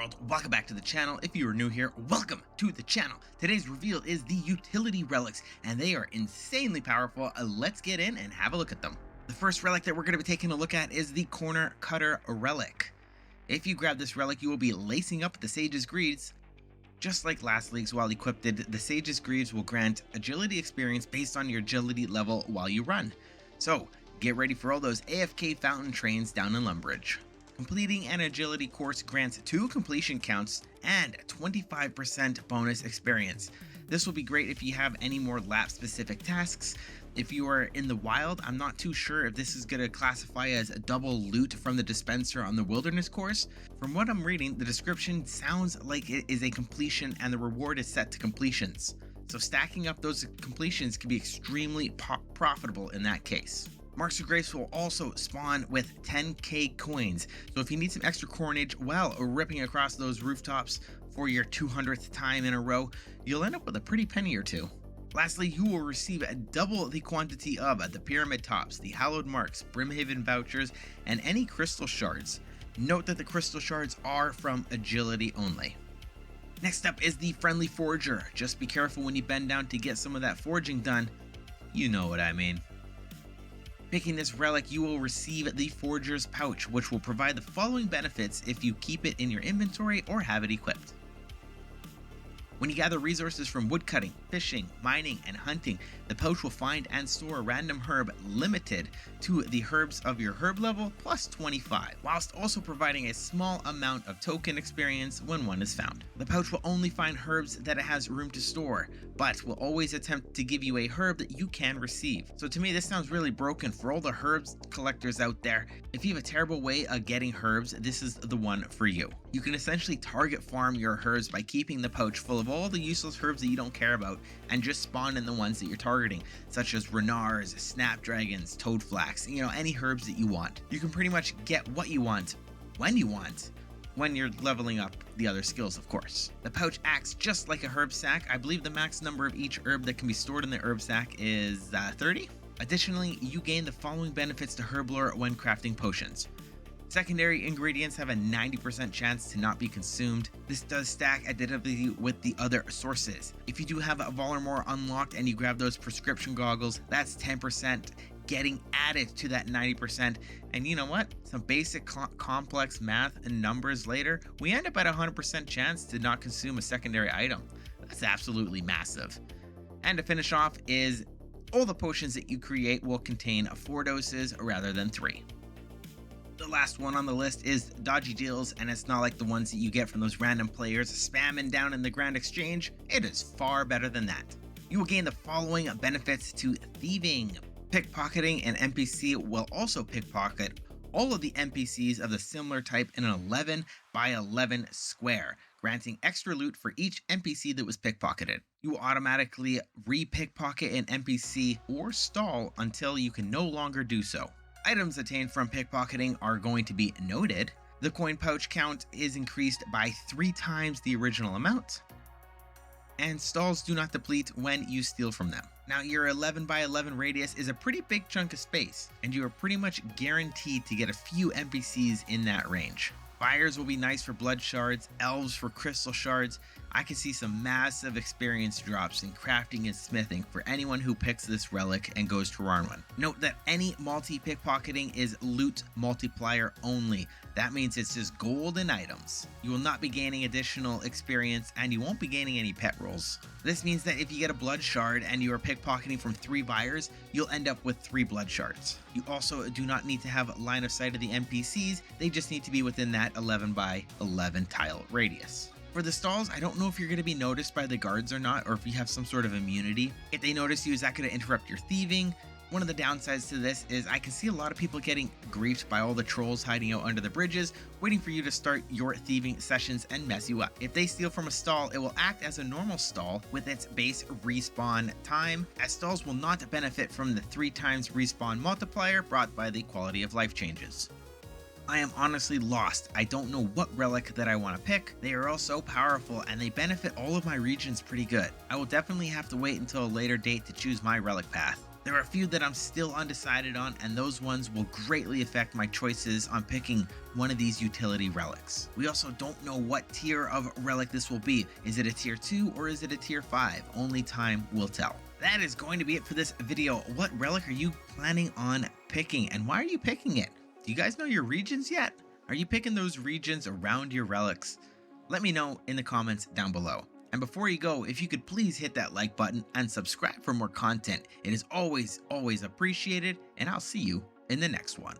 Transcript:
world, welcome back to the channel. If you are new here, welcome to the channel. Today's reveal is the utility relics, and they are insanely powerful. Let's get in and have a look at them. The first relic that we're going to be taking a look at is the Corner Cutter Relic. If you grab this relic, you will be lacing up the Sage's Greaves. Just like last league's while equipped, the Sage's Greaves will grant agility experience based on your agility level while you run. So, get ready for all those AFK fountain trains down in Lumbridge. Completing an agility course grants 2 completion counts and 25% bonus experience. This will be great if you have any more lap specific tasks. If you are in the wild, I'm not too sure if this is going to classify as a double loot from the dispenser on the wilderness course. From what I'm reading, the description sounds like it is a completion and the reward is set to completions. So stacking up those completions can be extremely profitable in that case. Marks of Grace will also spawn with 10k coins, so if you need some extra coinage while ripping across those rooftops for your 200th time in a row, you'll end up with a pretty penny or two. Lastly, you will receive double the quantity of the Pyramid Tops, the Hallowed Marks, Brimhaven vouchers, and any crystal shards. Note that the crystal shards are from agility only. Next up is the Friendly Forager. Just be careful when you bend down to get some of that foraging done. You know what I mean. Picking this relic, you will receive the Forager's Pouch, which will provide the following benefits if you keep it in your inventory or have it equipped. When you gather resources from woodcutting, fishing, mining, and hunting, the pouch will find and store a random herb limited to the herbs of your herb level plus 25, whilst also providing a small amount of token experience when one is found. The pouch will only find herbs that it has room to store, but will always attempt to give you a herb that you can receive. So to me, this sounds really broken for all the herbs collectors out there. If you have a terrible way of getting herbs, this is the one for you. You can essentially target farm your herbs by keeping the pouch full of all the useless herbs that you don't care about and just spawn in the ones that you're targeting, such as Renars, Snapdragons, Toadflax, any herbs that you want. You can pretty much get what you want, when you're leveling up the other skills, of course. The pouch acts just like a herb sack. I believe the max number of each herb that can be stored in the herb sack is 30. Additionally, you gain the following benefits to herb lore when crafting potions. Secondary ingredients have a 90% chance to not be consumed. This does stack additively with the other sources. If you do have a Volamore unlocked and you grab those prescription goggles, that's 10% getting added to that 90%. And you know what? Some basic complex math and numbers later, we end up at a 100% chance to not consume a secondary item. That's absolutely massive. And to finish off is all the potions that you create will contain 4 doses rather than 3. The last one on the list is dodgy deals, and it's not like the ones that you get from those random players spamming down in the Grand Exchange. It is far better than that. You will gain the following benefits to thieving. Pickpocketing an NPC will also pickpocket all of the NPCs of the similar type in an 11 by 11 square, granting extra loot for each NPC that was pickpocketed. You will automatically re-pickpocket an NPC or stall until you can no longer do so. Items attained from pickpocketing are going to be noted. The coin pouch count is increased by 3 times the original amount. And stalls do not deplete when you steal from them. Now, your 11 by 11 radius is a pretty big chunk of space, and you are pretty much guaranteed to get a few NPCs in that range. Fires will be nice for blood shards, elves for crystal shards. I can see some massive experience drops in crafting and smithing for anyone who picks this relic and goes to Rarnwin. Note that any multi-pickpocketing is loot multiplier only. That means it's just golden items. You will not be gaining additional experience and you won't be gaining any pet rolls. This means that if you get a blood shard and you are pickpocketing from 3 buyers, you'll end up with 3 blood shards. You also do not need to have line of sight of the NPCs, they just need to be within that 11 by 11 tile radius. For the stalls, I don't know if you're going to be noticed by the guards or not, or if you have some sort of immunity. If they notice you, is that going to interrupt your thieving? One of the downsides to this is I can see a lot of people getting griefed by all the trolls hiding out under the bridges, waiting for you to start your thieving sessions and mess you up. If they steal from a stall, it will act as a normal stall with its base respawn time, as stalls will not benefit from the 3 times respawn multiplier brought by the quality of life changes. I am honestly lost. I don't know what relic that I want to pick. They are all so powerful and they benefit all of my regions pretty good. I will definitely have to wait until a later date to choose my relic path. There are a few that I'm still undecided on, and those ones will greatly affect my choices on picking one of these utility relics. We also don't know what tier of relic this will be. Is it a tier 2 or is it a tier 5? Only time will tell. That is going to be it for this video. What relic are you planning on picking, and why are you picking it? Do you guys know your regions yet? Are you picking those regions around your relics? Let me know in the comments down below. And before you go, if you could please hit that like button and subscribe for more content. It is always appreciated, and I'll see you in the next one.